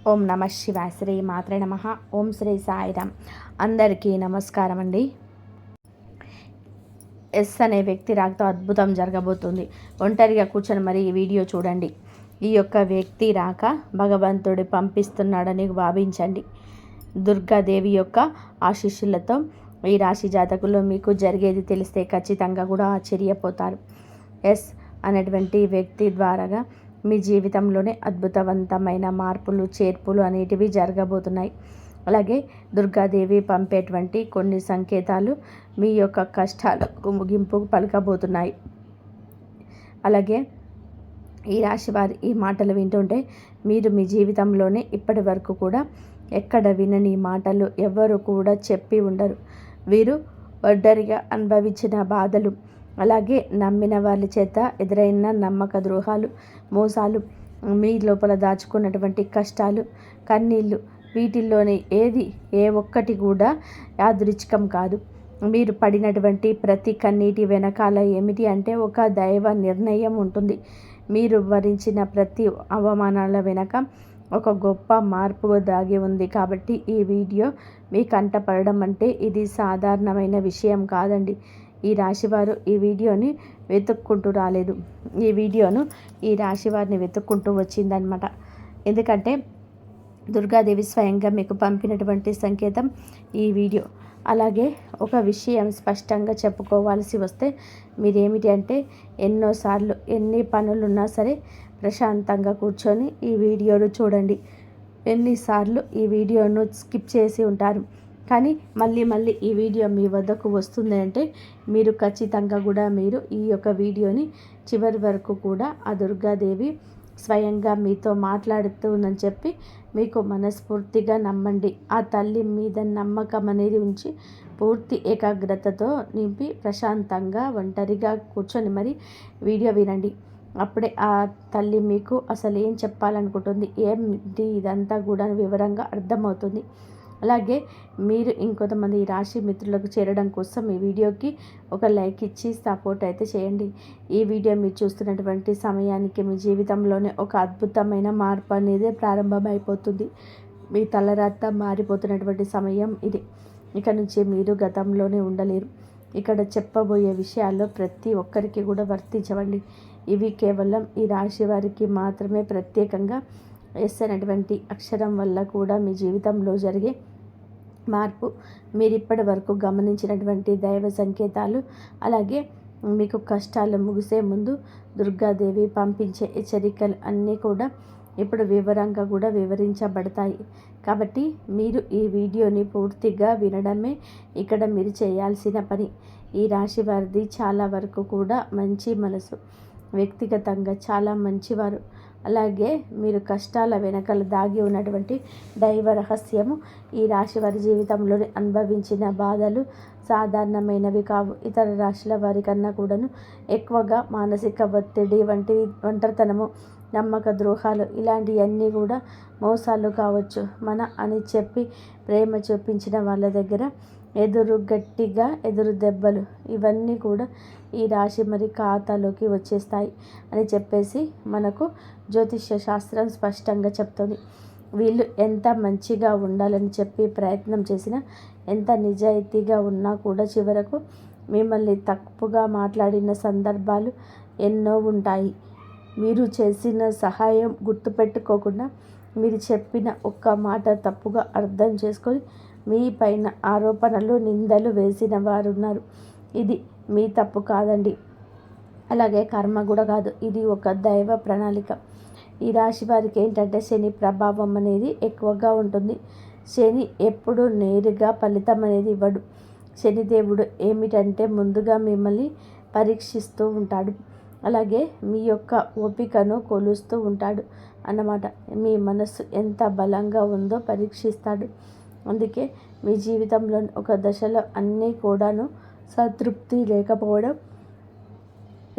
ఓం నమ శివాయ. శ్రీ మాత్రే నమ. ఓం శ్రీ సాయిరామ్. అందరికీ నమస్కారం అండి. ఎస్ అనే వ్యక్తి రాకతో అద్భుతం జరగబోతుంది. ఒంటరిగా కూర్చొని మరి ఈ వీడియో చూడండి. ఈ యొక్క వ్యక్తి రాక భగవంతుడు పంపిస్తున్నాడని భావించండి. దుర్గాదేవి యొక్క ఆశీస్సులతో ఈ రాశి జాతకులు మీకు జరిగేది తెలిస్తే ఖచ్చితంగా కూడా ఆశ్చర్యపోతారు. ఎస్ అనేటువంటి వ్యక్తి ద్వారాగా మీ జీవితంలోనే అద్భుతవంతమైన మార్పులు చేర్పులు అనేటివి జరగబోతున్నాయి. అలాగే దుర్గాదేవి పంపేటువంటి కొన్ని సంకేతాలు మీ యొక్క కష్టాలకు ముగింపు పలకబోతున్నాయి. అలాగే ఈ రాశి వారి ఈ మాటలు వింటుంటే మీరు మీ జీవితంలోనే ఇప్పటి వరకు కూడా ఎక్కడ వినని మాటలు ఎవరు కూడా చెప్పి ఉండరు. వీరు ఒంటరిగా అనుభవించిన బాధలు, అలాగే నమ్మిన వాళ్ళ చేత ఎదురైన నమ్మక ద్రోహాలు, మోసాలు, మీ లోపల దాచుకున్నటువంటి కష్టాలు, కన్నీళ్ళు, వీటిల్లోని ఏ ఒక్కటి కూడా యాదృచ్ఛికం కాదు. మీరు పడినటువంటి ప్రతి కన్నీటి వెనకాల ఏమిటి అంటే ఒక దైవ నిర్ణయం ఉంటుంది. మీరు భరించిన ప్రతి అవమానాల వెనక ఒక గొప్ప మార్పు దాగి ఉంది. కాబట్టి ఈ వీడియో మీ కంటపడడం అంటే ఇది సాధారణమైన విషయం కాదండి. ఈ రాశివారు ఈ వీడియోని వెతుక్కుంటూ రాలేదు. ఈ వీడియోను ఈ రాశివారిని వెతుక్కుంటూ వచ్చిందనమాట. ఎందుకంటే దుర్గాదేవి స్వయంగా మీకు పంపినటువంటి సంకేతం ఈ వీడియో. అలాగే ఒక విషయం స్పష్టంగా చెప్పుకోవాల్సి వస్తే మీరేమిటి అంటే ఎన్నోసార్లు ఎన్ని పనులున్నా సరే ప్రశాంతంగా కూర్చొని ఈ వీడియోను చూడండి. ఎన్నిసార్లు ఈ వీడియోను స్కిప్ చేసి ఉంటారు. కానీ మళ్ళీ ఈ వీడియో మీ వద్దకు వస్తుంది అంటే మీరు ఖచ్చితంగా కూడా మీరు ఈ యొక్క వీడియోని చివరి వరకు కూడా ఆ దుర్గాదేవి స్వయంగా మీతో మాట్లాడుతుందని చెప్పి మీకు మనస్ఫూర్తిగా నమ్మండి. ఆ తల్లి మీద నమ్మకం అనేది ఉంచి పూర్తి ఏకాగ్రతతో నింపి ప్రశాంతంగా ఒంటరిగా కూర్చొని మరి వీడియో వినండి. అప్పుడే ఆ తల్లి మీకు అసలు ఏం చెప్పాలనుకుంటుంది, ఏంటి ఇదంతా కూడా వివరంగా అర్థమవుతుంది. అలాగే మీరు ఇంకొంతమంది రాశి మిత్రులకు చేరడం కోసం ఈ వీడియోకి ఒక లైక్ ఇచ్చి సపోర్ట్ అయితే చేయండి. ఈ వీడియో మీరు చూస్తున్నటువంటి సమయానికి మీ జీవితంలోనే ఒక అద్భుతమైన మార్పు అనేది ప్రారంభమైపోతుంది. మీ తలరాత మారిపోతున్నటువంటి సమయం ఇది. ఇక నుంచి మీరు గతంలోనే ఉండలేరు. ఇక్కడ చెప్పబోయే విషయాల్లో ప్రతి ఒక్కరికి కూడా వర్తించవండి. ఇవి కేవలం ఈ రాశి వారికి మాత్రమే ప్రత్యేకంగా ఎస్ అనేటువంటి అక్షరం వల్ల కూడా మీ జీవితంలో జరిగే మార్పు, మీరు ఇప్పటి వరకు గమనించినటువంటి దైవ సంకేతాలు, అలాగే మీకు కష్టాలు ముగిసే ముందు దుర్గాదేవి పంపించే హెచ్చరికలు అన్నీ కూడా ఇప్పుడు వివరంగా కూడా వివరించబడతాయి. కాబట్టి మీరు ఈ వీడియోని పూర్తిగా వినడమే ఇక్కడ మీరు చేయాల్సిన పని. ఈ రాశి వారిది చాలా వరకు కూడా మంచి మనసు, వ్యక్తిగతంగా చాలా మంచివారు. అలాగే మీరు కష్టాల వెనకాల దాగి ఉన్నటువంటి దైవ రహస్యము, ఈ రాశి వారి జీవితంలో అనుభవించిన బాధలు సాధారణమైనవి కావు. ఇతర రాశుల వారి కన్నా కూడాను ఎక్కువగా మానసిక ఒత్తిడి వంటి ఒంటరితనము, నమ్మక ద్రోహాలు ఇలాంటివన్నీ కూడా మోసాలు కావచ్చు. అని చెప్పి ప్రేమ చూపించిన వాళ్ళ దగ్గర ఎదురు దెబ్బలు ఇవన్నీ కూడా ఈ రాశి మరి ఖాతాలోకి వచ్చేస్తాయి అని చెప్పేసి మనకు జ్యోతిష్య శాస్త్రం స్పష్టంగా చెప్తుంది. వీళ్ళు ఎంత మంచిగా ఉండాలని చెప్పి ప్రయత్నం చేసినా, ఎంత నిజాయితీగా ఉన్నా కూడా చివరకు మిమ్మల్ని తప్పుగా మాట్లాడిన సందర్భాలు ఎన్నో ఉంటాయి. మీరు చేసిన సహాయం గుర్తుపెట్టుకోకుండా మీరు చెప్పిన ఒక్క మాట తప్పుగా అర్థం చేసుకొని మీ పైన ఆరోపణలు, నిందలు వేసిన వారు ఉన్నారు. ఇది మీ తప్పు కాదండి, అలాగే కర్మ కూడా కాదు. ఇది ఒక దైవ ప్రణాళిక. ఈ రాశి వారికి ఏంటంటే శని ప్రభావం అనేది ఎక్కువగా ఉంటుంది. శని ఎప్పుడు నేరుగా ఫలితం అనేది ఇవ్వడు. శనిదేవుడు ఏమిటంటే ముందుగా మిమ్మల్ని పరీక్షిస్తూ ఉంటాడు. అలాగే మీ యొక్క ఓపికను కొలుస్తూ ఉంటాడు అన్నమాట. మీ మనస్సు ఎంత బలంగా ఉందో పరీక్షిస్తాడు. అందుకే మీ జీవితంలో ఒక దశలో అన్నీ కూడాను సంతృప్తి లేకపోవడం,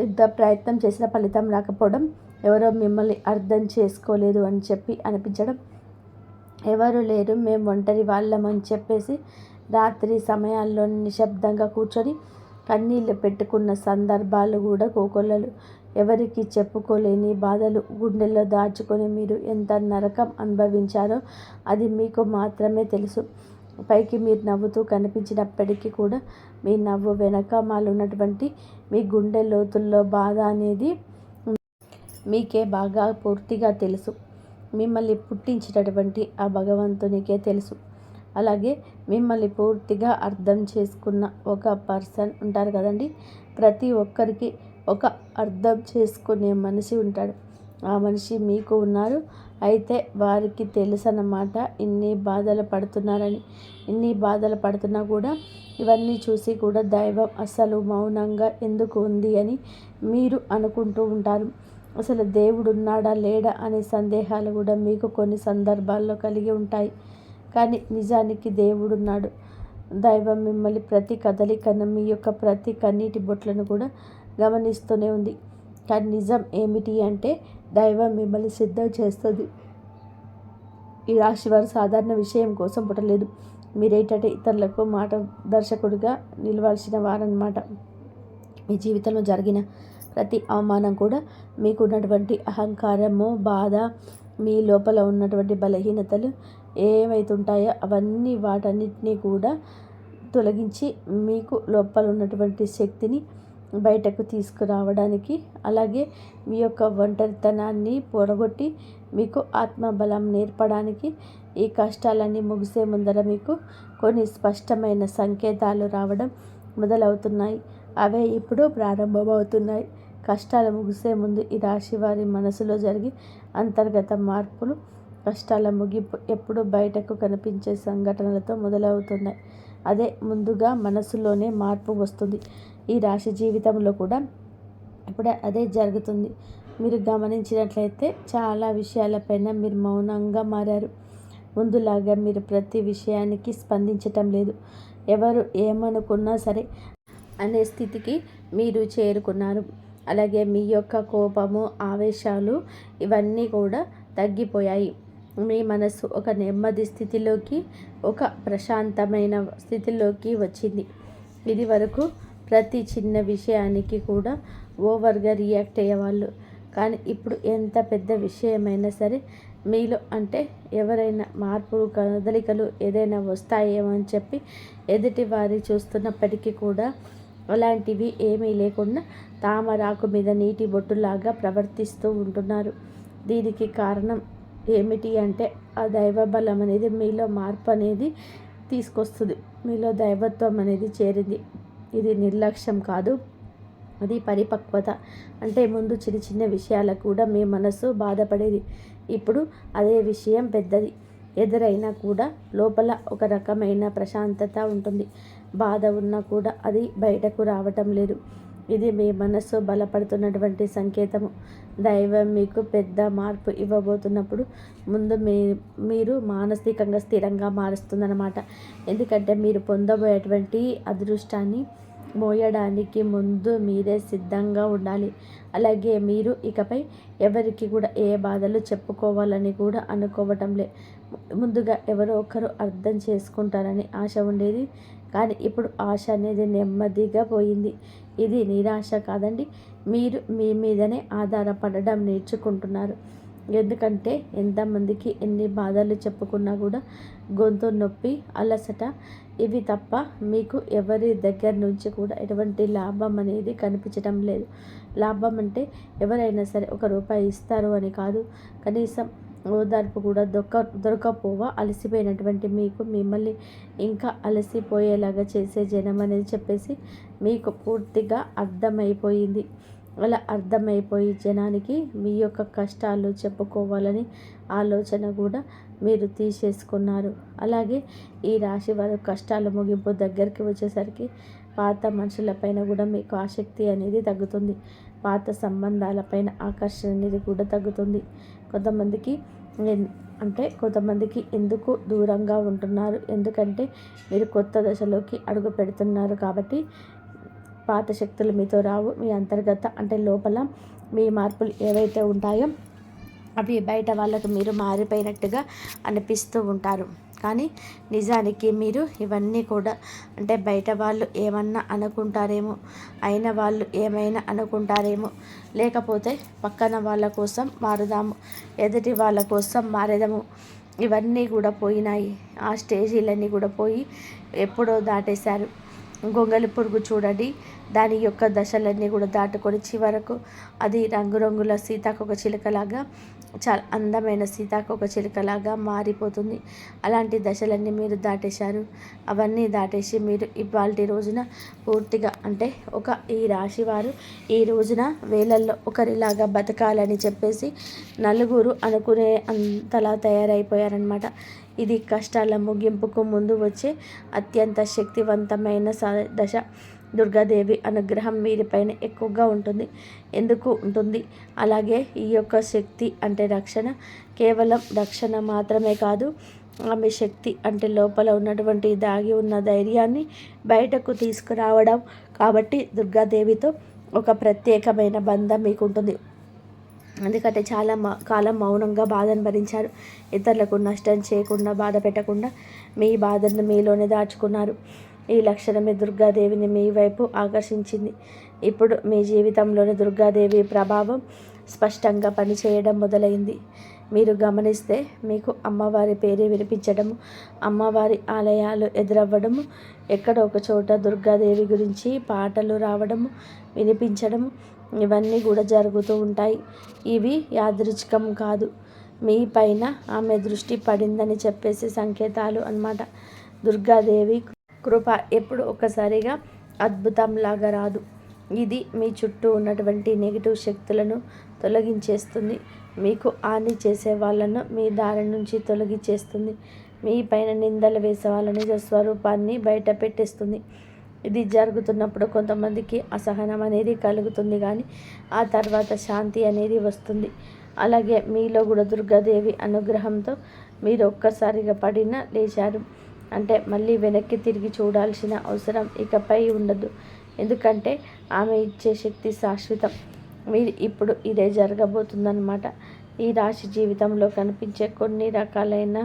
ఎంత ప్రయత్నం చేసిన ఫలితం రాకపోవడం, ఎవరో మిమ్మల్ని అర్థం చేసుకోలేదు అని చెప్పి అనిపించడం, ఎవరు లేరు మేము ఒంటరి వాళ్ళమని చెప్పేసి రాత్రి సమయాల్లో నిశ్శబ్దంగా కూర్చొని కన్నీళ్ళు పెట్టుకున్న సందర్భాలు కూడా కోకొల్లలు. ఎవరికి చెప్పుకోలేని బాధలు గుండెల్లో దాచుకొని మీరు ఎంత నరకం అనుభవించారో అది మీకు మాత్రమే తెలుసు. పైకి మీరు నవ్వుతూ కనిపించినప్పటికీ కూడా మీ నవ్వు వెనకమాలున్నటువంటి మీ గుండె లోతుల్లో బాధ అనేది మీకే బాగా పూర్తిగా తెలుసు. మిమ్మల్ని పుట్టించినటువంటి ఆ భగవంతునికే తెలుసు. అలాగే మిమ్మల్ని పూర్తిగా అర్థం చేసుకున్న ఒక పర్సన్ ఉంటారు కదండి. ప్రతి ఒక్కరికి ఒక అర్థం చేసుకునే మనిషి ఉంటాడు. ఆ మనిషి మీకు ఉన్నారు. అయితే వారికి తెలుసన్నమాట ఇన్ని బాధలు పడుతున్నారని. ఇన్ని బాధలు పడుతున్నా కూడా ఇవన్నీ చూసి కూడా దైవం అసలు మౌనంగా ఎందుకు ఉంది అని మీరు అనుకుంటూ ఉంటారు. అసలు దేవుడు ఉన్నాడా లేడా అనే సందేహాలు కూడా మీకు కొన్ని సందర్భాల్లో కలిగి ఉంటాయి. కానీ నిజానికి దేవుడున్నాడు. దైవం మిమ్మల్ని ప్రతి కదలికను, మీ యొక్క ప్రతి కన్నీటి బొట్లను కూడా గమనిస్తూనే ఉంది. కానీ నిజం ఏమిటి అంటే దైవం మిమ్మల్ని సిద్ధం చేస్తుంది. ఈ రాశి వారు సాధారణ విషయం కోసం పుట్టలేదు. మీరేంటంటే ఇతరులకు మార్గదర్శకుడిగా నిలవాల్సిన వారన్నమాట. మీ జీవితంలో జరిగిన ప్రతి అవమానం కూడా మీకు ఉన్నటువంటి అహంకారము, బాధ, మీ లోపల ఉన్నటువంటి బలహీనతలు ఏవైతుంటాయో అవన్నీ వాటన్నిటినీ కూడా తొలగించి మీకు లోపల ఉన్నటువంటి శక్తిని బయటకు తీసుకురావడానికి, అలాగే మీ యొక్క ఒంటరితనాన్ని పొడగొట్టి మీకు ఆత్మబలం నేర్పడానికి, ఈ కష్టాలన్నీ ముగిసే ముందర మీకు కొన్ని స్పష్టమైన సంకేతాలు రావడం మొదలవుతున్నాయి. అవే ఇప్పుడు ప్రారంభమవుతున్నాయి. కష్టాలు ముగిసే ముందు ఈ రాశి వారి మనసులో జరిగే అంతర్గత మార్పులు, కష్టాల ముగింపు ఎప్పుడు బయటకు కనిపించే సంఘటనలతో మొదలవుతున్నాయి. అదే ముందుగా మనసులోనే మార్పు వస్తుంది. ఈ రాశి జీవితంలో కూడా ఇప్పుడే అదే జరుగుతుంది. మీరు గమనించినట్లయితే చాలా విషయాలపైన మీరు మౌనంగా మారారు. ముందులాగా మీరు ప్రతి విషయానికి స్పందించటం లేదు. ఎవరు ఏమనుకున్నా సరే అనే స్థితికి మీరు చేరుకున్నారు. అలాగే మీ యొక్క కోపము, ఆవేశాలు ఇవన్నీ కూడా తగ్గిపోయాయి. మీ మనసు ఒక నెమ్మది స్థితిలోకి, ఒక ప్రశాంతమైన స్థితిలోకి వచ్చింది. ఇది వరకు ప్రతి చిన్న విషయానికి కూడా ఓవర్గా రియాక్ట్ అయ్యేవాళ్ళు. కానీ ఇప్పుడు ఎంత పెద్ద విషయమైనా సరే మీలో అంటే ఎవరైనా మార్పులు, కదలికలు ఏదైనా వస్తాయేమో అని చెప్పి ఎదుటి వారి చూస్తున్నప్పటికీ కూడా అలాంటివి ఏమీ లేకుండా తామరాకు మీద నీటి బొట్టులాగా ప్రవర్తిస్తూ ఉంటున్నారు. దీనికి కారణం ఏమిటి అంటే ఆ దైవ బలం అనేది మీలో మార్పు అనేది తీసుకొస్తుంది. మీలో దైవత్వం అనేది చేరింది. ఇది నిర్లక్ష్యం కాదు, అది పరిపక్వత. అంటే ముందు చిన్న చిన్న విషయాలకు కూడా మీ మనసు బాధపడేది. ఇప్పుడు అదే విషయం పెద్దది ఎదురైనా కూడా లోపల ఒక రకమైన ప్రశాంతత ఉంటుంది. బాధ ఉన్నా కూడా అది బయటకు రావటం లేదు. ఇది మీ మనస్సు బలపడుతున్నటువంటి సంకేతము. దైవం మీకు పెద్ద మార్పు ఇవ్వబోతున్నప్పుడు ముందు మీరు మానసికంగా స్థిరంగా మారుస్తుందన్నమాట. ఎందుకంటే మీరు పొందబోయేటువంటి అదృష్టాన్ని మోయడానికి ముందు మీరే సిద్ధంగా ఉండాలి. అలాగే మీరు ఇకపై ఎవరికి కూడా ఏ బాధలు చెప్పుకోవాలని కూడా అనుకోవటంలే. ముందుగా ఎవరో ఒకరు అర్థం చేసుకుంటారని ఆశ ఉండేది. కానీ ఇప్పుడు ఆశ అనేది నెమ్మదిగా పోయింది. ఇది నిరాశ కాదండి. మీరు మీ మీదనే ఆధారపడడం నేర్చుకుంటున్నారు. ఎందుకంటే ఎంతమందికి ఎన్ని బాధలు చెప్పుకున్నా కూడా గొంతు నొప్పి, అలసట ఇవి తప్ప మీకు ఎవరి దగ్గర నుంచి కూడా ఎటువంటి లాభం అనేది కనిపించడం లేదు. లాభం అంటే ఎవరైనా సరే ₹1 ఇస్తారు అని కాదు. కనీసం ఓదార్పు కూడా దొరకపోవా అలసిపోయినటువంటి మీకు మిమ్మల్ని ఇంకా అలసిపోయేలాగా చేసే జనం అనేది చెప్పేసి మీకు పూర్తిగా అర్థమైపోయింది. అలా అర్థమైపోయి జనానికి మీ యొక్క కష్టాలు చెప్పుకోవాలని ఆలోచన కూడా మీరు తీసేసుకున్నారు. అలాగే ఈ రాశి వారి కష్టాల ముగింపు దగ్గరికి వచ్చేసరికి పాత మనుషులపైన కూడా మీకు ఆసక్తి అనేది తగ్గుతుంది. పాత సంబంధాలపైన ఆకర్షణ అనేది కూడా తగ్గుతుంది. కొంతమందికి ఎందుకు దూరంగా ఉంటున్నారు? ఎందుకంటే మీరు కొత్త దశలోకి అడుగు పెడుతున్నారు కాబట్టి పాత శక్తులు మీతో రావు. మీ అంతర్గత అంటే లోపల మీ మార్పులు ఏవైతే ఉంటాయో అవి బయట వాళ్ళకు మీరు మారిపోయినట్టుగా అనిపిస్తూ ఉంటారు. కానీ నిజానికి మీరు ఇవన్నీ కూడా అంటే బయట వాళ్ళు ఏమన్నా అనుకుంటారేమో, అయిన వాళ్ళు ఏమైనా అనుకుంటారేమో, లేకపోతే పక్కన వాళ్ళ కోసం మారుదాము, ఎదుటి వాళ్ళ కోసం మారేదాము, ఇవన్నీ కూడా పోయినాయి. ఆ స్టేజీలన్నీ కూడా పోయి ఎప్పుడో దాటేశారు. గొంగలి పురుగు చూడండి, దాని యొక్క దశలన్నీ కూడా దాటుకొని చివరకు అది రంగురంగుల సీతాకోక చిలుకలాగా, చాలా అందమైన సీతాకోక చిలుకలాగా మారిపోతుంది. అలాంటి దశలన్నీ మీరు దాటేశారు. అవన్నీ దాటేసి మీరు ఇవాల్టి రోజున పూర్తిగా అంటే ఈ రాశి వారు ఈ రోజున వేలల్లో ఒకరిలాగా బతకాలని చెప్పేసి నలుగురు అనుకునే అంతలా తయారైపోయారనమాట. ఇది కష్టాల ముగింపుకు ముందు వచ్చే అత్యంత శక్తివంతమైన దశ. దుర్గాదేవి అనుగ్రహం వీరిపైన ఎక్కువగా ఉంటుంది. ఎందుకు ఉంటుంది? అలాగే ఈ యొక్క శక్తి అంటే రక్షణ, కేవలం రక్షణ మాత్రమే కాదు, ఆమె శక్తి అంటే లోపల ఉన్నటువంటి దాగి ఉన్న ధైర్యాన్ని బయటకు తీసుకురావడం. కాబట్టి దుర్గాదేవితో ఒక ప్రత్యేకమైన బంధం మీకు ఉంటుంది. ఎందుకంటే చాలా కాలం మౌనంగా బాధను భరించారు. ఇతరులకు నష్టం చేయకుండా, బాధ పెట్టకుండా మీ బాధను మీలోనే దాచుకున్నారు. ఈ లక్షణమే దుర్గాదేవిని మీ వైపు ఆకర్షించింది. ఇప్పుడు మీ జీవితంలోని దుర్గాదేవి ప్రభావం స్పష్టంగా పనిచేయడం మొదలైంది. మీరు గమనిస్తే మీకు అమ్మవారి పేరే వినిపించడము, అమ్మవారి ఆలయాలు ఎదురవ్వడము, ఎక్కడో ఒక చోట దుర్గాదేవి గురించి పాటలు రావడము, వినిపించడము, ఇవన్నీ కూడా జరుగుతూ ఉంటాయి. ఇవి యాదృచ్ఛికం కాదు, మీ పైన ఆమె దృష్టి పడిందని చెప్పేసి సంకేతాలు అన్నమాట. దుర్గాదేవి కృప ఎప్పుడు ఒక్కసారిగా అద్భుతంలాగా రాదు. ఇది మీ చుట్టూ ఉన్నటువంటి నెగిటివ్ శక్తులను తొలగించేస్తుంది. మీకు హాని చేసే వాళ్ళను మీ దారి నుంచి తొలగించేస్తుంది. మీ పైన నిందలు వేసే వాళ్ళ నిజ స్వరూపాన్ని బయట పెట్టేస్తుంది. ఇది జరుగుతున్నప్పుడు కొంతమందికి అసహనం అనేది కలుగుతుంది, కానీ ఆ తర్వాత శాంతి అనేది వస్తుంది. అలాగే మీలో కూడా దుర్గాదేవి అనుగ్రహంతో మీరు ఒక్కసారిగా పడిన లేచారు అంటే మళ్ళీ వెనక్కి తిరిగి చూడాల్సిన అవసరం ఇకపై ఉండదు. ఎందుకంటే ఆమె ఇచ్చే శక్తి శాశ్వతం. మీరు ఇప్పుడు ఇదే జరగబోతుందన్నమాట. ఈ రాశి జీవితంలో కనిపించే కొన్ని రకాలైన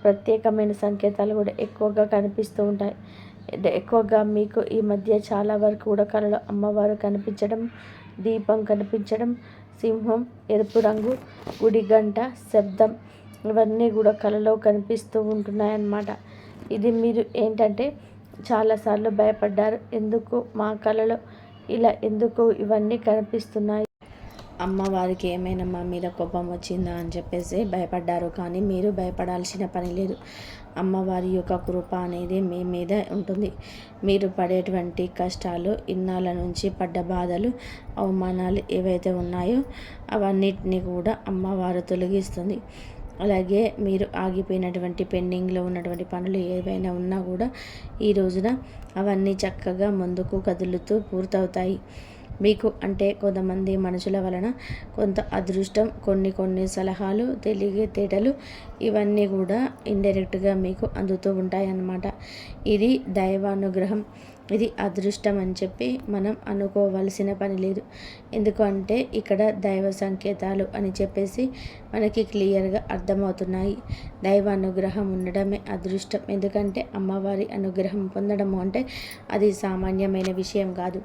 ప్రత్యేకమైన సంకేతాలు కూడా ఎక్కువగా కనిపిస్తూ ఉంటాయి. ఎక్కువగా మీకు ఈ మధ్య చాలా వరకు కూడా కళలో అమ్మవారు కనిపించడం, దీపం కనిపించడం, సింహం, ఎరుపు రంగు, గుడి గంట శబ్దం, ఇవన్నీ కూడా కళలో కనిపిస్తూ ఉంటున్నాయన్నమాట. ఇది మీరు ఏంటంటే చాలాసార్లు భయపడ్డారు. ఎందుకు మా కళలో ఎందుకు ఇవన్నీ కనిపిస్తున్నాయి, అమ్మవారికి ఏమైనా మా మీద కోపం వచ్చిందా అని చెప్పేసి భయపడ్డారు. కానీ మీరు భయపడాల్సిన పని లేదు. అమ్మవారి యొక్క కృప అనేది మీ మీద ఉంటుంది. మీరు పడేటువంటి కష్టాలు, ఇన్నాళ్ళ నుంచి పడ్డ బాధలు, అవమానాలు ఏవైతే ఉన్నాయో అవన్నిటిని కూడా అమ్మవారు తొలగిస్తుంది. అలాగే మీరు ఆగిపోయినటువంటి పెండింగ్లో ఉన్నటువంటి పనులు ఏవైనా ఉన్నా కూడా ఈ రోజున అవన్నీ చక్కగా ముందుకు కదులుతూ పూర్తవుతాయి. మీకు అంటే కొంతమంది మనుషుల వలన కొంత అదృష్టం, కొన్ని సలహాలు, తెలివితేటలు, ఇవన్నీ కూడా ఇండైరెక్ట్గా మీకు అందుతూ ఉంటాయన్నమాట. ఇది దైవానుగ్రహం, ఇది అదృష్టం అని చెప్పి మనం అనుకోవాల్సిన పని లేదు. ఎందుకంటే ఇక్కడ దైవ సంకేతాలు అని చెప్పేసి మనకి క్లియర్గా అర్థమవుతున్నాయి. దైవ అనుగ్రహం ఉండడమే అదృష్టం. ఎందుకంటే అమ్మవారి అనుగ్రహం పొందడము అంటే అది సామాన్యమైన విషయం కాదు.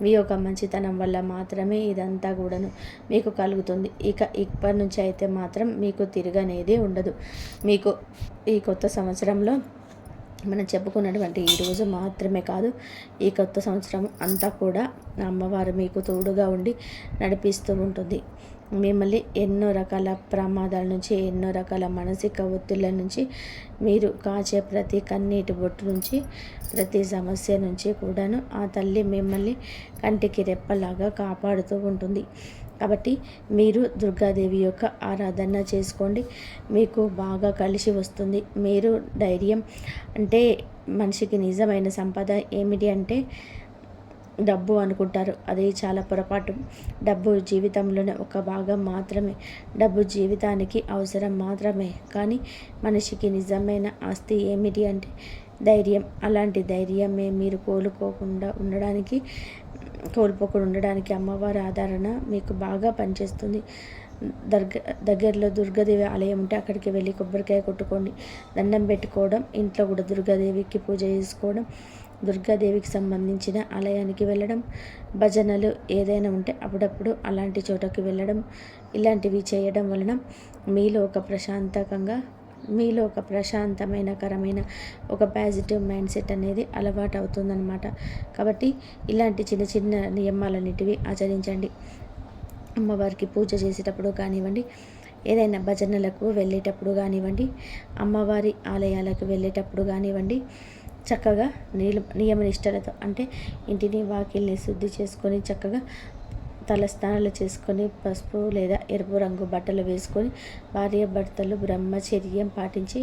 మీ యొక్క మంచితనం వల్ల మాత్రమే ఇదంతా కూడాను మీకు కలుగుతుంది. ఇప్పటి నుంచి అయితే మాత్రం మీకు తిరగనేది ఉండదు. మీకు ఈ కొత్త సంవత్సరంలో మనం చెప్పుకున్నటువంటి ఈ రోజు మాత్రమే కాదు, ఈ కొత్త సంవత్సరం అంతా కూడా అమ్మవారు మీకు తోడుగా ఉండి నడిపిస్తూ ఉంటుంది. మిమ్మల్ని ఎన్నో రకాల ప్రమాదాల నుంచి, ఎన్నో రకాల మానసిక ఒత్తిళ్ళ నుంచి, మీరు కాచే ప్రతి కన్నీటి బొట్టు నుంచి, ప్రతి సమస్య నుంచి కూడాను ఆ తల్లి మిమ్మల్ని కంటికి రెప్పలాగా కాపాడుతూ ఉంటుంది. కాబట్టి మీరు దుర్గాదేవి యొక్క ఆరాధన చేసుకోండి, మీకు బాగా కలిసి వస్తుంది. మీరు ధైర్యం అంటే మనిషికి నిజమైన సంపద ఏమిటి అంటే డబ్బు అనుకుంటారు. అది చాలా పొరపాటు. డబ్బు జీవితంలోనే ఒక భాగం మాత్రమే. డబ్బు జీవితానికి అవసరం మాత్రమే. కానీ మనిషికి నిజమైన ఆస్తి ఏమిటి అంటే ధైర్యం. అలాంటి ధైర్యమే మీరు కోల్పోకుండా ఉండడానికి అమ్మవారి ఆదరణ మీకు బాగా పనిచేస్తుంది. దగ్గరలో దుర్గాదేవి ఆలయం ఉంటే అక్కడికి వెళ్ళి కొబ్బరికాయ కొట్టుకోండి, దండం పెట్టుకోవడం, ఇంట్లో కూడా దుర్గాదేవికి పూజ చేసుకోవడం, దుర్గాదేవికి సంబంధించిన ఆలయానికి వెళ్ళడం, భజనలు ఏదైనా ఉంటే అప్పుడప్పుడు అలాంటి చోటకి వెళ్ళడం, ఇలాంటివి చేయడం వలన మీలో ఒక ప్రశాంతమైన ఒక పాజిటివ్ మైండ్ సెట్ అనేది అలవాటు అవుతుందన్నమాట. కాబట్టి ఇలాంటి చిన్న చిన్న నియమాలన్నిటివి ఆచరించండి. అమ్మవారికి పూజ చేసేటప్పుడు కానివ్వండి, ఏదైనా భజనలకు వెళ్ళేటప్పుడు కానివ్వండి, అమ్మవారి ఆలయాలకు వెళ్ళేటప్పుడు కానివ్వండి, చక్కగా నియమనిష్టలతో అంటే ఇంటిని వాకిల్ని శుద్ధి చేసుకొని చక్కగా తలస్నానాలు చేసుకొని పసుపు లేదా ఎరుపు రంగు బట్టలు వేసుకొని భార్యాభర్తలు బ్రహ్మచర్యం పాటించి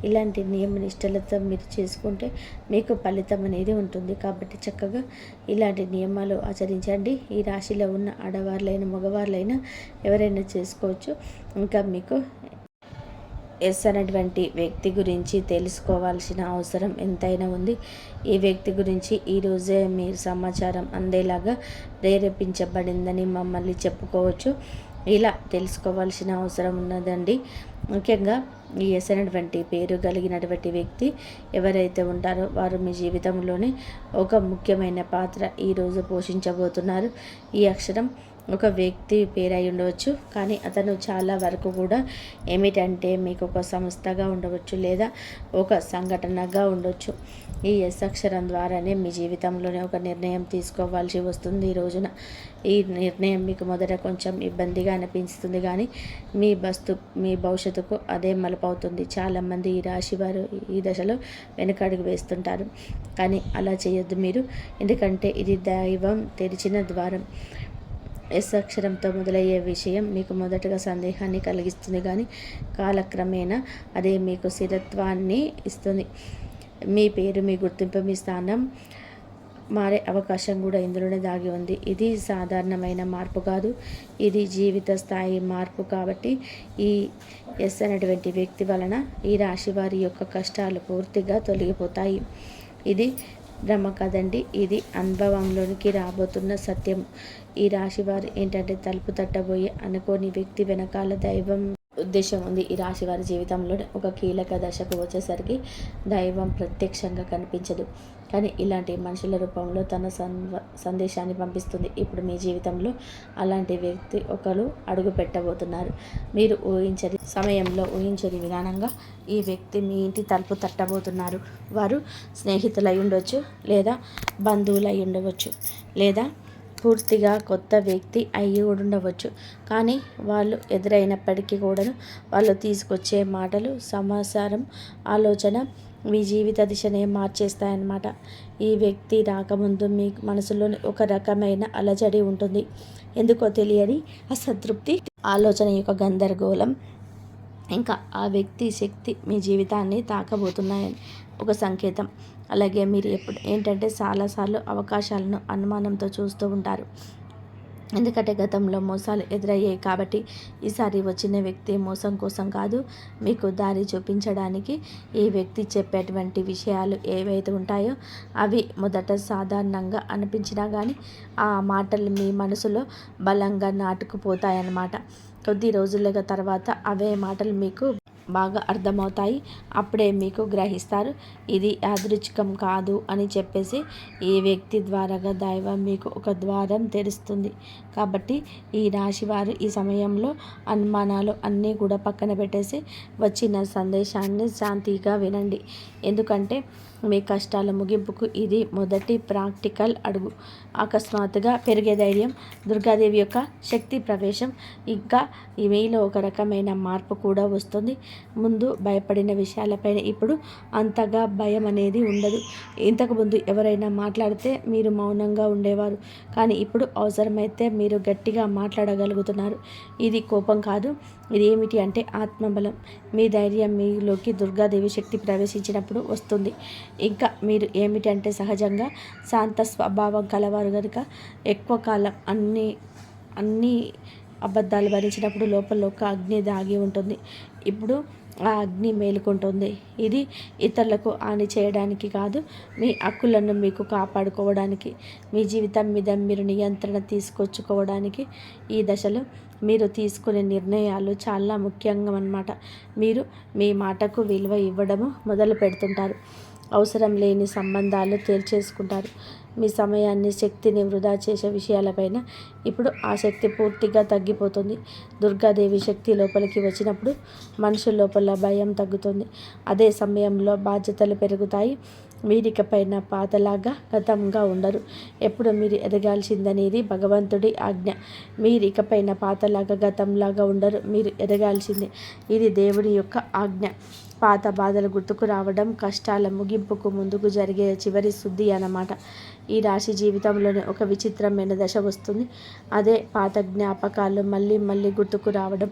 ఇలాంటి నియమనిష్టలతో మీరు చేసుకుంటే మీకు ఫలితం అనేది ఉంటుంది. కాబట్టి చక్కగా ఇలాంటి నియమాలు ఆచరించండి. ఈ రాశిలో ఉన్న ఆడవార్లైనా మగవార్లైనా ఎవరైనా చేసుకోవచ్చు. ఇంకా మీకు ఎస్ అనేటువంటి వ్యక్తి గురించి తెలుసుకోవాల్సిన అవసరం ఎంతైనా ఉంది. ఈ వ్యక్తి గురించి ఈరోజే మీరు సమాచారం అందేలాగా ప్రేరేపించబడిందని మమ్మల్ని చెప్పుకోవచ్చు. ఇలా తెలుసుకోవాల్సిన అవసరం ఉన్నదండి. ముఖ్యంగా ఈ ఎస్ అనేటువంటి పేరు కలిగినటువంటి వ్యక్తి ఎవరైతే ఉంటారో వారు మీ జీవితంలోనే ఒక ముఖ్యమైన పాత్ర ఈరోజు పోషించబోతున్నారు. ఈ అక్షరం ఒక వ్యక్తి పేరై ఉండవచ్చు, కానీ అతను చాలా వరకు కూడా ఏమిటంటే మీకు ఒక సంస్థగా ఉండవచ్చు లేదా ఒక సంఘటనగా ఉండొచ్చు. ఈ ఎస్ అక్షరం ద్వారానే మీ జీవితంలోనే ఒక నిర్ణయం తీసుకోవాల్సి వస్తుంది. ఈ రోజున ఈ నిర్ణయం మీకు మొదట కొంచెం ఇబ్బందిగా అనిపిస్తుంది, కానీ మీ భవిష్యత్తుకు అదే మలుపవుతుంది. చాలామంది ఈ రాశి వారు ఈ దశలో వెనుకడుగు వేస్తుంటారు, కానీ అలా చేయొద్దు మీరు. ఎందుకంటే ఇది దైవం తెరిచిన ద్వారం. ఎస్ అక్షరంతో మొదలయ్యే విషయం మీకు మొదటగా సందేహాన్ని కలిగిస్తుంది, కానీ కాలక్రమేణా అదే మీకు స్థిరత్వాన్ని ఇస్తుంది. మీ పేరు, మీ గుర్తింపు, మీ స్థానం మారే అవకాశం కూడా ఇందులోనే దాగి ఉంది. ఇది సాధారణమైన మార్పు కాదు, ఇది జీవిత స్థాయి మార్పు. కాబట్టి ఈ ఎస్ అనేటువంటి వ్యక్తి వలన ఈ రాశి వారి యొక్క కష్టాలు పూర్తిగా తొలగిపోతాయి. ఇది భ్రమ కదండి, ఇది అనుభవంలోనికి రాబోతున్న సత్యం. ఈ రాశి వారు ఏంటంటే తలుపు తట్టబోయే అనుకోని వ్యక్తి వెనకాల దైవం ఉద్దేశం ఉంది. ఈ రాశి వారి జీవితంలో ఒక కీలక దశకు వచ్చేసరికి దైవం ప్రత్యక్షంగా కనిపించదు, కానీ ఇలాంటి మనుషుల రూపంలో తన సందేశాన్ని పంపిస్తుంది. ఇప్పుడు మీ జీవితంలో అలాంటి వ్యక్తి ఒకరు అడుగు పెట్టబోతున్నారు. మీరు ఊహించని సమయంలో ఊహించని విధానంగా ఈ వ్యక్తి మీ ఇంటి తలుపు తట్టబోతున్నారు. వారు స్నేహితులై ఉండవచ్చు, లేదా బంధువులై ఉండవచ్చు, లేదా పూర్తిగా కొత్త వ్యక్తి అయ్యి ఉండవచ్చు. కానీ వాళ్ళు ఎదురైనప్పటికీ కూడా వాళ్ళు తీసుకొచ్చే మాటలు, సమాచారం, ఆలోచన మీ జీవిత దిశనే మార్చేస్తాయన్నమాట. ఈ వ్యక్తి రాకముందు మీ మనసులోని ఒక రకమైన అలజడి ఉంటుంది. ఎందుకో తెలియని అసంతృప్తి, ఆలోచన యొక్క గందరగోళం, ఇంకా ఆ వ్యక్తి శక్తి మీ జీవితాన్ని తాకబోతున్నాయని ఒక సంకేతం. అలాగే మీరు ఏంటంటే చాలాసార్లు అవకాశాలను అనుమానంతో చూస్తూ ఉంటారు, ఎందుకంటే గతంలో మోసాలు ఎదురయ్యాయి. కాబట్టి ఈసారి వచ్చిన వ్యక్తి మోసం కోసం కాదు, మీకు దారి చూపించడానికి ఈ వ్యక్తి చెప్పేటువంటి విషయాలు ఏవైతే ఉంటాయో అవి మొదట సాధారణంగా అనిపించినా కానీ ఆ మాటలు మీ మనసులో బలంగా నాటుకుపోతాయన్నమాట. కొద్ది రోజుల తర్వాత అవే మాటలు మీకు బాగా అర్థమవుతాయి. అప్పుడే మీకు గ్రహిస్తారు ఇది యాదృచ్ఛికం కాదు అని చెప్పేసి ఈ వ్యక్తి ద్వారాగా దైవం మీకు ఒక ద్వారం తెరుస్తుంది. కాబట్టి ఈ రాశివారు ఈ సమయంలో అనుమానాలు అన్నీ కూడా పక్కన పెట్టేసి వచ్చిన సందేశాన్ని శాంతిగా వినండి. ఎందుకంటే మీ కష్టాల ముగింపుకు ఇది మొదటి ప్రాక్టికల్ అడుగు. అకస్మాత్తుగా పెరిగే ధైర్యం, దుర్గాదేవి యొక్క శక్తి ప్రవేశం, ఇంకా మీలో ఒక రకమైన మార్పు కూడా వస్తుంది. ముందు భయపడిన విషయాలపైన ఇప్పుడు అంతగా భయం అనేది ఉండదు. ఇంతకుముందు ఎవరైనా మాట్లాడితే మీరు మౌనంగా ఉండేవారు, కానీ ఇప్పుడు అవసరమైతే మీరు గట్టిగా మాట్లాడగలుగుతున్నారు. ఇది కోపం కాదు, ఇది ఏమిటి అంటే ఆత్మబలం. మీ ధైర్యం మీలోకి దుర్గాదేవి శక్తి ప్రవేశించినప్పుడు వస్తుంది. ఇంకా మీరు ఏమిటంటే సహజంగా శాంత స్వభావం కలవారు కనుక ఎక్కువ కాలం అన్ని అబద్ధాలు భరించినప్పుడు లోపల ఒక అగ్ని దాగి ఉంటుంది. ఇప్పుడు ఆ అగ్ని మేలుకుంటుంది. ఇది ఇతరులకు హాని చేయడానికి కాదు, మీ హక్కులను మీకు కాపాడుకోవడానికి, మీ జీవితం మీద మీరు నియంత్రణ తీసుకొచ్చుకోవడానికి ఈ దశలో మీరు తీసుకునే నిర్ణయాలు చాలా ముఖ్యంగా అన్నమాట. మీరు మీ మాటకు విలువ ఇవ్వడము మొదలు పెడుతుంటారు. అవసరం లేని సంబంధాలు తేల్చేసుకుంటారు. మీ సమయాన్ని, శక్తిని వృధా చేసే విషయాలపైన ఇప్పుడు ఆ శక్తి పూర్తిగా తగ్గిపోతుంది. దుర్గాదేవి శక్తి లోపలికి వచ్చినప్పుడు మనిషి లోపల భయం తగ్గుతుంది. అదే సమయంలో బాధ్యతలు పెరుగుతాయి. మీరికపైన పాతలాగా గతంగా ఉండరు. ఎప్పుడు మీరు ఎదగాల్సిందనేది భగవంతుడి ఆజ్ఞ. మీరికపైన పాతలాగా గతంలాగా ఉండరు. మీరు ఎదగాల్సిందే. ఇది దేవుడి యొక్క ఆజ్ఞ. పాత బాధలు గుర్తుకు రావడం కష్టాల ముగింపుకు ముందుకు జరిగే చివరి శుద్ధి అన్నమాట. ఈ రాశి జీవితంలోనే ఒక విచిత్రమైన దశ వస్తుంది. అదే పాత జ్ఞాపకాలు మళ్ళీ మళ్ళీ గుర్తుకు రావడం.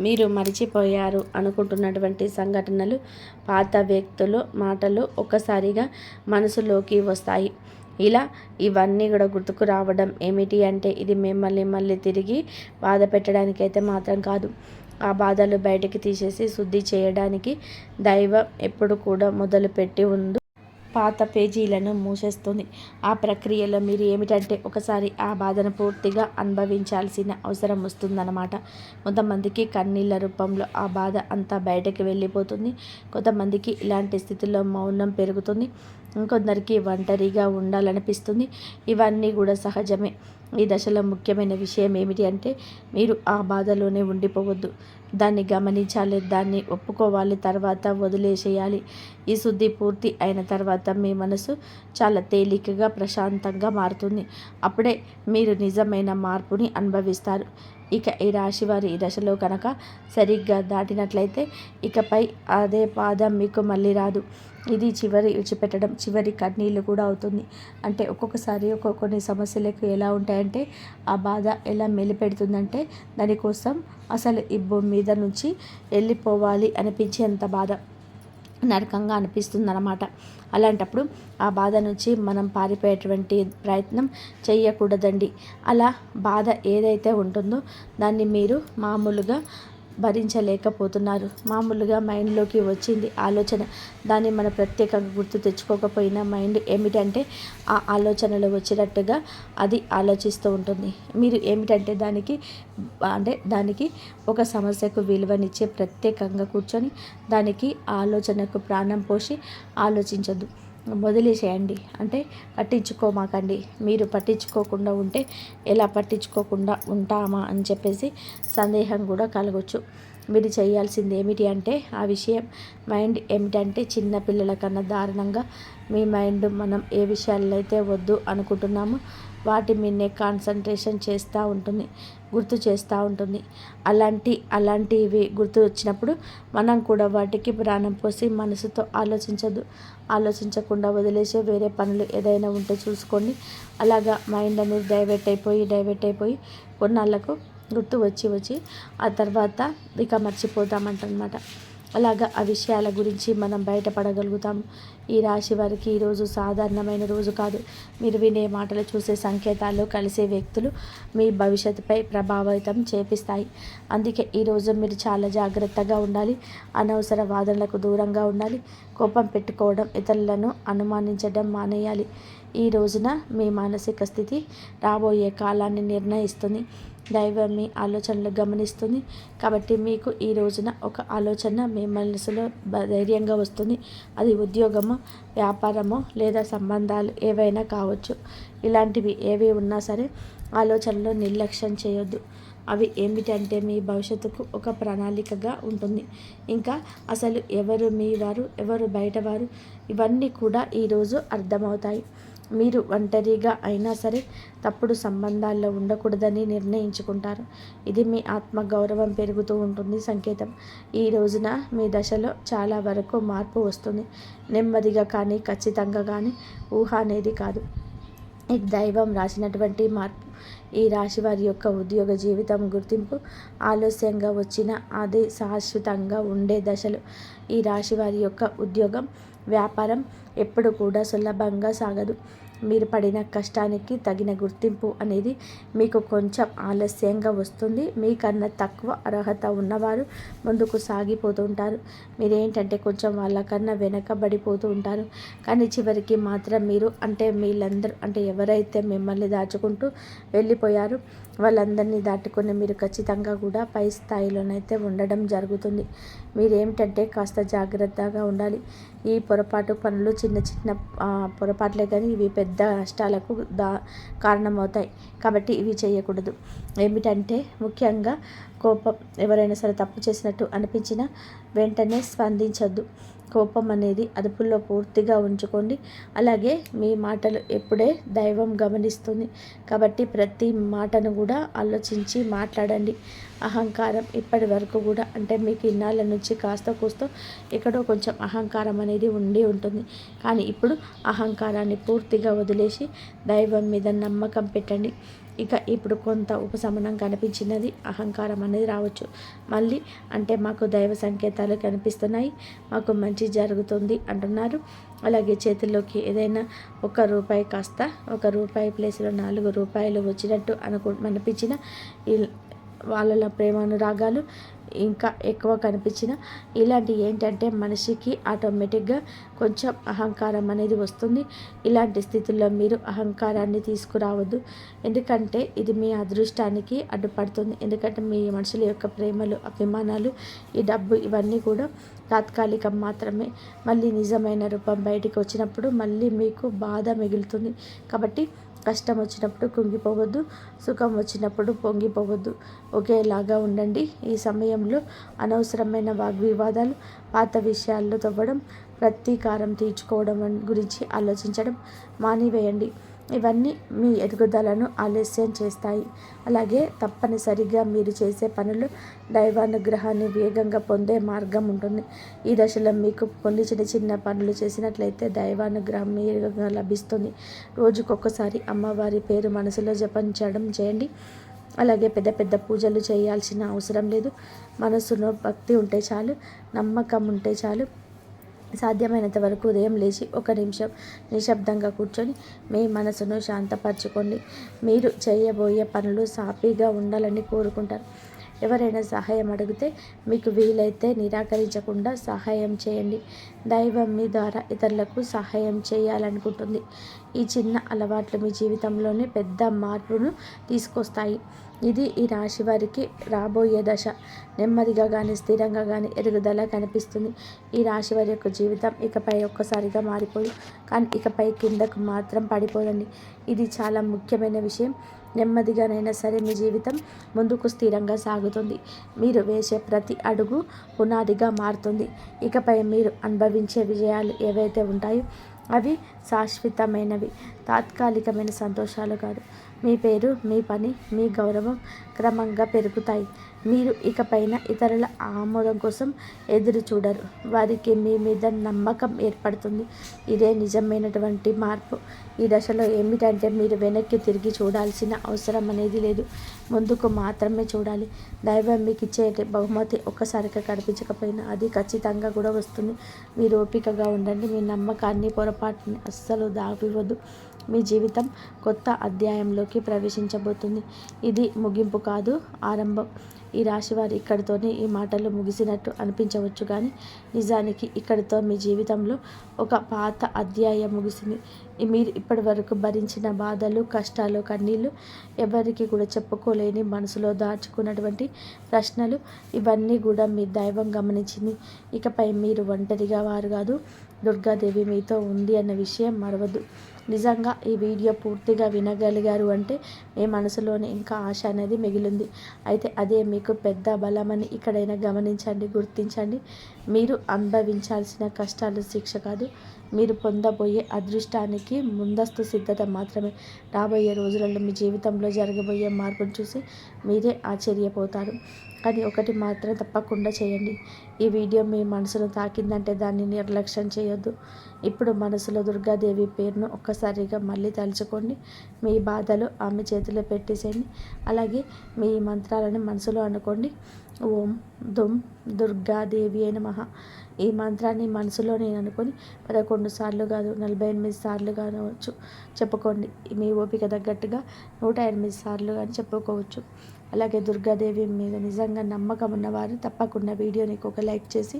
మీరు మరిచిపోయారు అనుకుంటున్నటువంటి సంఘటనలు, పాత వ్యక్తులు, మాటలు ఒక్కసారిగా మనసులోకి వస్తాయి. ఇలా ఇవన్నీ కూడా గుర్తుకు రావడం ఏమిటి అంటే ఇది మిమ్మల్ని మళ్ళీ తిరిగి బాధ పెట్టడానికైతే మాత్రం కాదు. ఆ బాధలు బయటికి తీసేసి శుద్ధి చేయడానికి దైవం ఎప్పుడు కూడా మొదలుపెట్టి ఉంది. పాత పేజీలను మూసేస్తుంది. ఆ ప్రక్రియలో మీరు ఏమిటంటే ఒకసారి ఆ బాధను పూర్తిగా అనుభవించాల్సిన అవసరం వస్తుందన్నమాట. కొంతమందికి కన్నీళ్ళ రూపంలో ఆ బాధ అంతా బయటకు వెళ్ళిపోతుంది. కొంతమందికి ఇలాంటి స్థితిలో మౌనం పెరుగుతుంది. ఇంకొందరికి ఒంటరిగా ఉండాలనిపిస్తుంది. ఇవన్నీ కూడా సహజమే. ఈ దశలో ముఖ్యమైన విషయం ఏమిటి అంటే మీరు ఆ బాధలోనే ఉండిపోవద్దు. దాన్ని గమనించాలి, దాన్ని ఒప్పుకోవాలి, తర్వాత వదిలేసేయాలి. ఈ శుద్ధి పూర్తి అయిన తర్వాత మీ మనసు చాలా తేలికగా, ప్రశాంతంగా మారుతుంది. అప్పుడే మీరు నిజమైన మార్పుని అనుభవిస్తారు. ఇక ఈ రాశి వారి ఈ దశలో కనుక సరిగ్గా దాటినట్లయితే ఇకపై అదే పాదం మీకు మళ్ళీ రాదు. ఇది చివరి విడిచిపెట్టడం, చివరి కన్నీళ్ళు కూడా అవుతుంది. అంటే ఒక్కొక్కసారి కొన్ని సమస్యలకు ఎలా ఉంటాయంటే ఆ బాధ ఎలా మెలిపెడుతుందంటే దానికోసం అసలు ఈ భూమి మీద నుంచి వెళ్ళిపోవాలి అనిపించేంత బాధ, నరకంగా అనిపిస్తుందన్నమాట. అలాంటప్పుడు ఆ బాధ నుంచి మనం పారిపోయేటువంటి ప్రయత్నం చేయకూడదండి. అలా బాధ ఏదైతే ఉంటుందో దాన్ని మీరు మామూలుగా భరించలేకపోతున్నారు. మామూలుగా మైండ్లోకి వచ్చింది ఆలోచన, దాన్ని మనం ప్రత్యేకంగా గుర్తు తెచ్చుకోకపోయినా మైండ్ ఏమిటంటే ఆ ఆలోచనలు వచ్చినట్టుగా అది ఆలోచిస్తూ ఉంటుంది. మీరు ఏమిటంటే దానికి ఒక సమస్యకు విలువనిచ్చే ప్రత్యేకంగా కూర్చొని దానికి ఆలోచనకు ప్రాణం పోసి ఆలోచించద్దు. వదిలేసేయండి. అంటే పట్టించుకోమాకండి. మీరు పట్టించుకోకుండా ఉంటే ఎలా పట్టించుకోకుండా ఉంటామా అని చెప్పేసి సందేహం కూడా కలగవచ్చు. మీరు చేయాల్సింది ఏమిటి అంటే ఆ విషయం మైండ్ ఏమిటంటే చిన్న పిల్లల కన్నా దారుణంగా మీ మైండ్ మనం ఏ విషయాల్లో అయితే వద్దు అనుకుంటున్నామో వాటి మీదనే కాన్సన్ట్రేషన్ చేస్తూ ఉంటుంది, గుర్తు చేస్తూ ఉంటుంది. అలాంటివి గుర్తు వచ్చినప్పుడు మనం కూడా వాటికి ప్రాణం పోసి మనసుతో ఆలోచించకుండా వదిలేసే వేరే పనులు ఏదైనా ఉంటే చూసుకోండి. అలాగా మైండ్ అనేది డైవర్ట్ అయిపోయి కొన్నాళ్ళకు గుర్తు వచ్చి ఆ తర్వాత ఇక మర్చిపోతామంటన్నమాట. అలాగా ఆ విషయాల గురించి మనం బయటపడగలుగుతాము. ఈ రాశి వారికి ఈరోజు సాధారణమైన రోజు కాదు. మీరు వినే మాటలు, చూసే సంకేతాలు, కలిసే వ్యక్తులు మీ భవిష్యత్తుపై ప్రభావితం చేపిస్తాయి. అందుకే ఈరోజు మీరు చాలా జాగ్రత్తగా ఉండాలి. అనవసర వాదనలకు దూరంగా ఉండాలి. కోపం పెట్టుకోవడం, ఇతరులను అనుమానించడం మానేయాలి. ఈ రోజున మీ మానసిక స్థితి రాబోయే కాలాన్ని నిర్ణయిస్తుంది. దైవం మీ ఆలోచనలు గమనిస్తుంది. కాబట్టి మీకు ఈ రోజున ఒక ఆలోచన మీ మనసులో ధైర్యంగా వస్తుంది. అది ఉద్యోగమో, వ్యాపారమో లేదా సంబంధాలు ఏవైనా కావచ్చు. ఇలాంటివి ఏవి ఉన్నా సరే ఆలోచనలో నిర్లక్ష్యం చేయొద్దు. అవి ఏమిటంటే మీ భవిష్యత్తుకు ఒక ప్రణాళికగా ఉంటుంది. ఇంకా అసలు ఎవరు మీ వారు, ఎవరు బయటవారు, ఇవన్నీ కూడా ఈరోజు అర్థమవుతాయి. మీరు ఒంటరిగా అయినా సరే తప్పుడు సంబంధాల్లో ఉండకూడదని నిర్ణయించుకుంటారు. ఇది మీ ఆత్మగౌరవం పెరుగుతూ ఉంటుంది సంకేతం. ఈ రోజున మీ దశలో చాలా వరకు మార్పు వస్తుంది. నెమ్మదిగా కానీ ఖచ్చితంగా కానీ ఊహ అనేది కాదు. ఇది దైవం రాసినటువంటి మార్పు. ఈ రాశి వారి యొక్క ఉద్యోగ జీవితం గుర్తింపు ఆలస్యంగా వచ్చిన అది శాశ్వతంగా ఉండే దశలు. ఈ రాశి వారి యొక్క ఉద్యోగం, వ్యాపారం ఎప్పుడు కూడా సులభంగా సాగదు. మీరు పడిన కష్టానికి తగిన గుర్తింపు అనేది మీకు కొంచెం ఆలస్యంగా వస్తుంది. మీకన్నా తక్కువ అర్హత ఉన్నవారు ముందుకు సాగిపోతూ ఉంటారు. మీరేంటంటే కొంచెం వాళ్ళకన్నా వెనకబడిపోతూ ఉంటారు. కానీ చివరికి మాత్రం మీరు అంటే వీళ్ళందరూ అంటే ఎవరైతే మిమ్మల్ని దాచుకుంటూ వెళ్ళిపోయారో వాళ్ళందరినీ దాటుకొని మీరు ఖచ్చితంగా కూడా పై స్థాయిలోనైతే ఉండడం జరుగుతుంది. మీరేమిటంటే కాస్త జాగ్రత్తగా ఉండాలి. ఈ పొరపాటు పనులు చిన్న చిన్న పొరపాట్లే కానీ ఇవి పెద్ద నష్టాలకు కారణమవుతాయి. కాబట్టి ఇవి చేయకూడదు. ఏమిటంటే ముఖ్యంగా కోపం, ఎవరైనా సరే తప్పు చేసినట్టు అనిపించినా వెంటనే స్పందించొద్దు. కోపం అనేది అదుపులో పూర్తిగా ఉంచుకోండి. అలాగే మీ మాటలు ఎప్పుడే దైవం గమనిస్తుంది. కాబట్టి ప్రతి మాటను కూడా ఆలోచించి మాట్లాడండి. అహంకారం ఇప్పటి వరకు కూడా అంటే మీకు ఇన్నాళ్ళ నుంచి కాస్త కూస్తో ఎక్కడో కొంచెం అహంకారం అనేది ఉండి ఉంటుంది. కానీ ఇప్పుడు అహంకారాన్ని పూర్తిగా వదిలేసి దైవం మీద నమ్మకం పెట్టండి. ఇక ఇప్పుడు కొంత ఉపశమనం కనిపించినది. అహంకారం అనేది రావచ్చు. మళ్ళీ అంటే మాకు దైవ సంకేతాలు కనిపిస్తున్నాయి, మాకు మంచి జరుగుతుంది అంటున్నారు. అలాగే చేతుల్లోకి ఏదైనా ₹1 కాస్త ₹1 ప్లేస్లో ₹4 వచ్చినట్టు అనిపించిన వాళ్ళ ప్రేమానురాగాలు ఇంకా ఎక్కువ కనిపించిన ఇలాంటి ఏంటంటే మనిషికి ఆటోమేటిక్గా కొంచెం అహంకారం అనేది వస్తుంది. ఇలాంటి స్థితుల్లో మీరు అహంకారాన్ని తీసుకురావద్దు. ఎందుకంటే ఇది మీ అదృష్టానికి అడ్డుపడుతుంది. ఎందుకంటే మీ మనుషుల యొక్క ప్రేమలు, అభిమానాలు, ఈ డబ్బు ఇవన్నీ కూడా తాత్కాలికం మాత్రమే. మళ్ళీ నిజమైన రూపం బయటికి వచ్చినప్పుడు మళ్ళీ మీకు బాధ మిగులుతుంది. కాబట్టి కష్టం వచ్చినప్పుడు కుంగిపోవద్దు, సుఖం వచ్చినప్పుడు పొంగిపోవద్దు. ఒకేలాగా ఉండండి. ఈ సమయంలో అనవసరమైన వాగ్వివాదాలు, పాత విషయాల్లో తవ్వడం, ప్రతీకారం తీర్చుకోవడం గురించి ఆలోచించడం మానివేయండి. ఇవన్నీ మీ ఎదుగుదలను ఆలస్యం చేస్తాయి. అలాగే తప్పనిసరిగా మీరు చేసే పనులు దైవానుగ్రహాన్ని వేగంగా పొందే మార్గం ఉంటుంది. ఈ దశలో మీకు కొన్ని చిన్న చిన్న పనులు చేసినట్లయితే దైవానుగ్రహం వేగంగా లభిస్తుంది. రోజుకొకసారి అమ్మవారి పేరు మనసులో జపించడం చేయండి. అలాగే పెద్ద పెద్ద పూజలు చేయాల్సిన అవసరం లేదు. మనసులో భక్తి ఉంటే చాలు, నమ్మకం ఉంటే చాలు. సాధ్యమైనంత వరకు ఉదయం లేచి 1 నిమిషం నిశ్శబ్దంగా కూర్చొని మీ మనసును శాంతపరచుకోండి. మీరు చేయబోయే పనులు సాఫీగా ఉండాలని కోరుకుంటారు. ఎవరైనా సహాయం అడిగితే మీకు వీలైతే నిరాకరించకుండా సహాయం చేయండి. దైవం మీ ద్వారా ఇతరులకు సహాయం చేయాలనుకుంటుంది. ఈ చిన్న అలవాట్లు మీ జీవితంలోనే పెద్ద మార్పును తీసుకొస్తాయి. ఇది ఈ రాశి వారికి రాబోయే దశ. నెమ్మదిగా కానీ స్థిరంగా కానీ ఎదుగుదల కనిపిస్తుంది. ఈ రాశి వారి యొక్క జీవితం ఇకపై ఒక్కసారిగా మారిపోదు. కానీ ఇకపై కిందకు మాత్రం పడిపోదండి. ఇది చాలా ముఖ్యమైన విషయం. నెమ్మదిగానైనా సరే మీ జీవితం ముందుకు స్థిరంగా సాగుతుంది. మీరు వేసే ప్రతి అడుగు పునాదిగా మారుతుంది. ఇకపై మీరు అనుభవించే విజయాలు ఏవైతే ఉంటాయో అవి శాశ్వతమైనవి, తాత్కాలికమైన సంతోషాలు కాదు. మీ పేరు, మీ పని, మీ గౌరవం క్రమంగా పెరుగుతాయి. మీరు ఇకపైన ఇతరుల ఆమోదం కోసం ఎదురు చూడరు. వారికి మీ మీద నమ్మకం ఏర్పడుతుంది. ఇదే నిజమైనటువంటి మార్పు. ఈ దశలో ఏమిటంటే మీరు వెనక్కి తిరిగి చూడాల్సిన అవసరం అనేది లేదు. ముందుకు మాత్రమే చూడాలి. దైవం మీకు ఇచ్చే బహుమతి ఒక్కసారిగా కనిపించకపోయినా అది ఖచ్చితంగా కూడా వస్తుంది. మీరు ఓపికగా ఉండండి. మీ నమ్మకాన్ని, పొరపాటుని అస్సలు దాటివ్వద్దు. మీ జీవితం కొత్త అధ్యాయంలోకి ప్రవేశించబోతుంది. ఇది ముగింపు కాదు, ఆరంభం. ఈ రాశివారు ఇక్కడితోనే ఈ మాటలు ముగిసినట్టు అనిపించవచ్చు, కానీ నిజానికి ఇక్కడితో మీ జీవితంలో ఒక పాత అధ్యాయం ముగిసింది. మీరు ఇప్పటి వరకు భరించిన బాధలు, కష్టాలు, కన్నీళ్ళు, ఎవరికి కూడా చెప్పుకోలేని మనసులో దాచుకున్నటువంటి ప్రశ్నలు, ఇవన్నీ కూడా మీ దైవం గమనించింది. ఇకపై మీరు ఒంటరిగా వారు కాదు, దుర్గాదేవి మీతో ఉంది అన్న విషయం మరవద్దు. నిజంగా ఈ వీడియో పూర్తిగా వినగలిగారు అంటే మీ మనసులోనే ఇంకా ఆశ అనేది మిగిలింది. అయితే అదే మీకు పెద్ద బలమని ఇక్కడైనా గమనించండి, గుర్తించండి. మీరు అనుభవించాల్సిన కష్టాలు శిక్ష కాదు, మీరు పొందబోయే అదృష్టానికి ముందస్తు సిద్ధత మాత్రమే. రాబోయే రోజులలో మీ జీవితంలో జరగబోయే మార్పును చూసి మీరే ఆశ్చర్యపోతారు. కానీ ఒకటి మాత్రం తప్పకుండా చేయండి. ఈ వీడియో మీ మనసును తాకిందంటే దాన్ని నిర్లక్ష్యం చేయొద్దు. ఇప్పుడు మనసులో దుర్గాదేవి పేరును ఒక్కసారిగా మళ్ళీ తలుచుకోండి. మీ బాధలు ఆమె చేతిలో పెట్టేసేయండి. అలాగే మీ మంత్రాలను మనసులో అనుకోండి. ఓం దుమ్ దుర్గాదేవి అయిన నమః. ఈ మంత్రాన్ని మనసులో నేను అనుకొని 11 సార్లు కాదు 48 సార్లు కావచ్చు చెప్పుకోండి. మీ ఓపిక తగ్గట్టుగా 108 సార్లు కానీ చెప్పుకోవచ్చు. అలాగే దుర్గాదేవి మీద నిజంగా నమ్మకం ఉన్నవారు తప్పకుండా వీడియోనికి ఒక లైక్ చేసి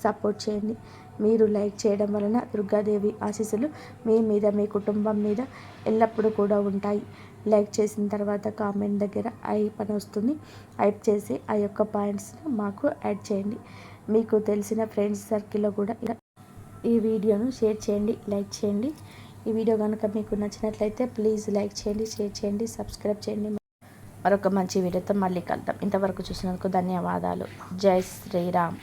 సపోర్ట్ చేయండి. మీరు లైక్ చేయడం వలన దుర్గాదేవి ఆశీస్సులు మీ మీద మీ కుటుంబం మీద ఎల్లప్పుడూ కూడా ఉంటాయి. లైక్ చేసిన తర్వాత కామెంట్ దగ్గర ఐప్ అని వస్తుంది. ఐప్ చేసి ఆ యొక్క పాయింట్స్ని మాకు యాడ్ చేయండి. మీకు తెలిసిన ఫ్రెండ్స్ సర్కిల్లో కూడా ఈ వీడియోను షేర్ చేయండి, లైక్ చేయండి. ఈ వీడియో కనుక మీకు నచ్చినట్లయితే ప్లీజ్ లైక్ చేయండి, షేర్ చేయండి, సబ్స్క్రైబ్ చేయండి. మరొక మంచి వీడియోతో మళ్ళీ కలుద్దాం. ఇంతవరకు చూసినందుకు ధన్యవాదాలు. జై శ్రీరామ్.